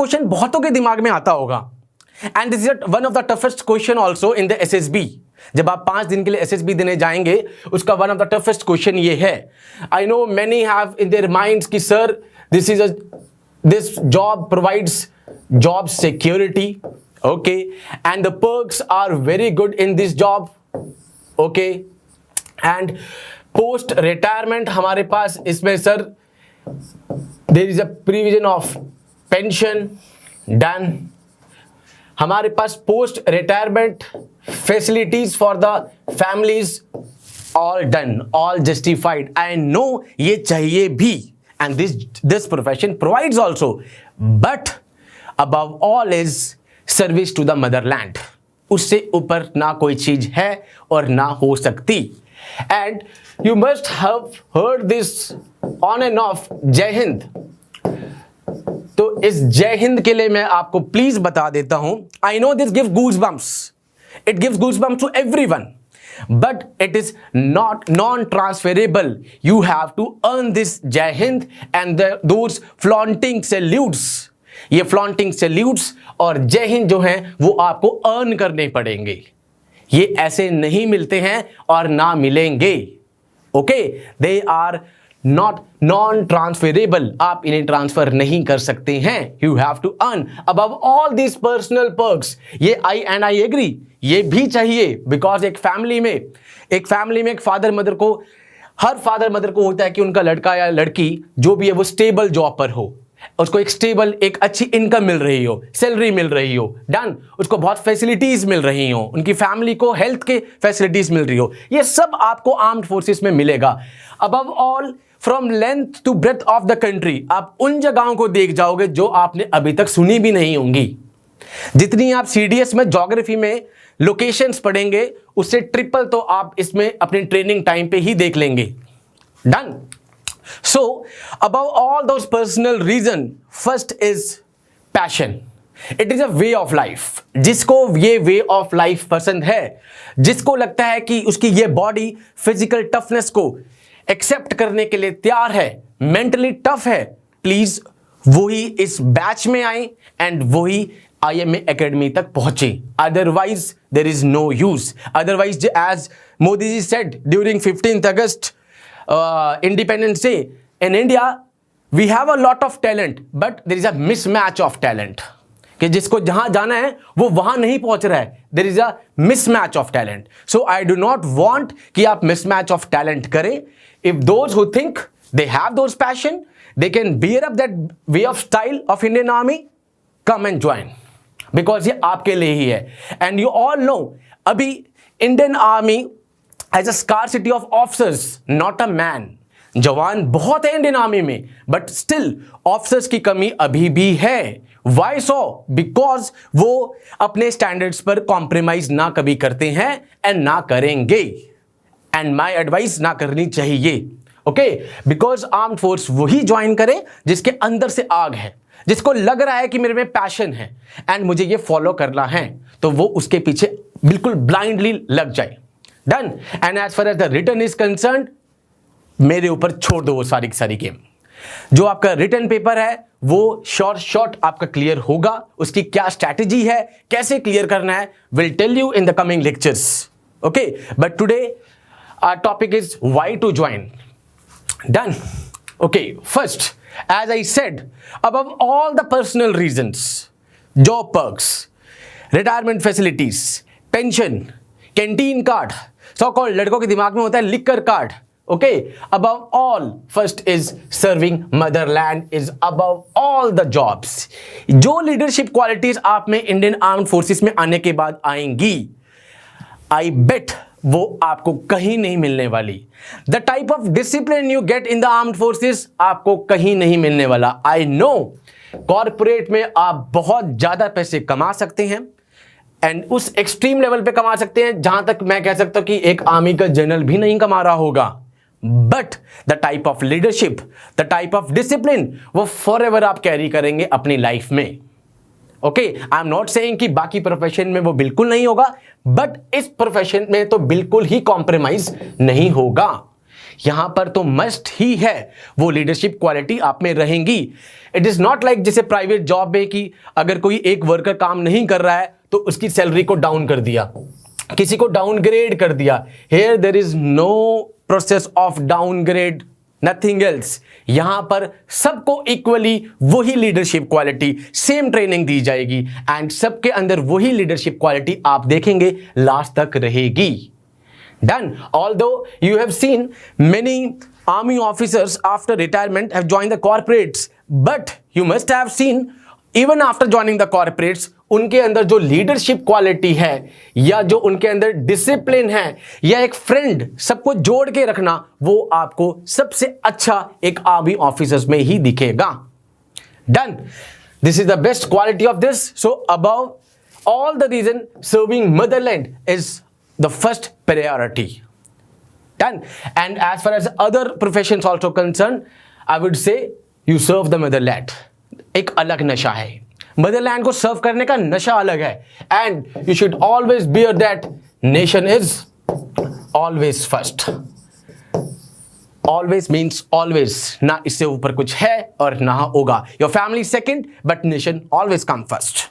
Question बहुतों के दिमाग में आता होगा and this is one of the toughest question also in the SSB. जब आप 5 दिन के लिए एसएसबी देने जाएंगे, उसका one of the toughest question ये है। I know many have in their minds कि sir this job provides job security, okay, and the perks are very good in this job, okay, and post retirement हमारे पास इसमें sir there is a provision of pension done, हमारे पास post retirement facilities for the families all done, all justified. I know ये चाहिए भी and this profession provides also, but above all is service to the motherland. उससे ऊपर ना कोई चीज है और ना हो सकती। And you must have heard this on end of जय हिंद। तो इस जय हिंद के लिए मैं आपको प्लीज बता देता हूं, I know this gives goosebumps, it gives goosebumps to everyone, but it is not non-transferable. You have to earn this Jai Hind and those flaunting salutes. ये flaunting salutes और जय हिंद जो हैं वो आपको earn करने पड़ेंगे। ये ऐसे नहीं मिलते हैं और ना मिलेंगे। Okay? They are not non-transferable. आप इन्हें ट्रांसफर नहीं कर सकते हैं। You have to earn above all these personal perks. ये I agree, ये भी चाहिए, बिकॉज एक फैमिली में एक फादर मदर को, हर फादर मदर को होता है कि उनका लड़का या लड़की जो भी है वो स्टेबल जॉब पर हो, उसको एक स्टेबल एक अच्छी इनकम मिल रही हो, सैलरी मिल रही हो, डन, उसको बहुत फैसिलिटीज मिल रही हो, उनकी फैमिली को हेल्थ के फैसिलिटीज मिल रही हो। ये सब आपको आर्म्ड फोर्सेस में मिलेगा। Above all from length to breadth of the country, आप उन जगहों को देख जाओगे जो आपने अभी तक सुनी भी नहीं होंगी। जितनी आप सीडीएस में ज्योग्राफी में लोकेशंस पढ़ेंगे उससे ट्रिपल तो आप इसमें अपने ट्रेनिंग टाइम पे ही देख लेंगे। Done. So above all those personal reason, first is passion. It is a way of life. जिसको ये वे ऑफ लाइफ पसंद है, जिसको लगता है कि उसकी ये बॉडी फिजिकल टफनेस को एक्सेप्ट करने के लिए तैयार है, मेंटली टफ है, प्लीज वही इस बैच में आए एंड वही IMA Academy तक पहुंचे। Otherwise, there is no use. Otherwise, as Modi ji said during 15th August Independence Day, in India, we have a lot of talent, but there is a mismatch of talent. कि जिसको जहां जाना है वो वहां नहीं पहुंच रहा है। There is a mismatch of talent. So I do not want कि आप mismatch of talent करें. If those who think they have those passion, they can bear up that way of style of Indian Army, come and join. Because ये आपके लिए ही है। And you all know अभी Indian army has a scarcity of officers, not a man. जवान बहुत है Indian army में, but still officers की कमी अभी भी है। Y so? बिकॉज वो अपने स्टैंडर्ड्स पर कॉम्प्रोमाइज ना कभी करते हैं एंड ना करेंगे। एंड माई एडवाइस ना करनी चाहिए। ओके, बिकॉज आर्म्ड फोर्स वही ज्वाइन करे जिसके अंदर से आग है, जिसको लग रहा है कि मेरे में पैशन है एंड मुझे ये फॉलो करना है, तो वो उसके पीछे बिल्कुल ब्लाइंडली लग जाए। Done. And as far as the written is concerned, मेरे ऊपर छोड़ दो वो सारी की सारी गेम। जो आपका रिटन पेपर है वो शॉर्ट आपका क्लियर होगा। उसकी क्या स्ट्रैटेजी है, कैसे क्लियर करना है, will tell you in the coming lectures. Okay, but today our topic is why to join. Done. Okay, first, as I said, above all the personal reasons, job perks, retirement facilities, pension, canteen card, so called लड़कों के दिमाग में होता है liquor card, okay, above all, first is serving motherland, is above all the jobs. जो leadership qualities आप में Indian Armed Forces में आने के बाद आएंगी, I bet वो आपको कहीं नहीं मिलने वाली। The type of discipline you get in the armed forces आपको कहीं नहीं मिलने वाला। आई नो कॉर्पोरेट में आप बहुत ज्यादा पैसे कमा सकते हैं एंड उस एक्सट्रीम लेवल पे कमा सकते हैं जहां तक मैं कह सकता हूं कि एक आर्मी का जनरल भी नहीं कमा रहा होगा। But the type of leadership, the type of discipline, वो फॉरएवर आप कैरी करेंगे अपनी लाइफ में। Okay, I am not saying कि बाकी प्रोफेशन में वो बिल्कुल नहीं होगा, बट इस प्रोफेशन में तो बिल्कुल ही कॉम्प्रोमाइज नहीं होगा। यहां पर तो मस्ट ही है, वो लीडरशिप क्वालिटी आप में रहेंगी। इट इज नॉट लाइक जैसे प्राइवेट जॉब में कि अगर कोई एक वर्कर काम नहीं कर रहा है तो उसकी सैलरी को डाउन कर दिया, किसी को डाउनग्रेड कर दिया। Here there is no process of downgrade, nothing else. यहां पर सबको इक्वली वही लीडरशिप क्वालिटी, सेम ट्रेनिंग दी जाएगी एंड सबके अंदर वही लीडरशिप क्वालिटी आप देखेंगे लास्ट तक रहेगी। Done. Although you have seen many army officers after retirement have joined the corporates, but you must have seen even after joining the corporates उनके अंदर जो लीडरशिप क्वालिटी है या जो उनके अंदर डिसिप्लिन है या एक फ्रेंड सबको जोड़ के रखना, वो आपको सबसे अच्छा एक आर्मी ऑफिसर्स में ही दिखेगा। Done. This is the best quality of this. So above all the reason serving motherland is the first priority. Done. And as far as other professions also concerned, I would say you serve the motherland. एक अलग नशा है, Motherland को सर्व करने का नशा अलग है and you should always bear that nation is always first. Always means always, ना इससे ऊपर कुछ है और ना होगा। Your family second, but nation always come first.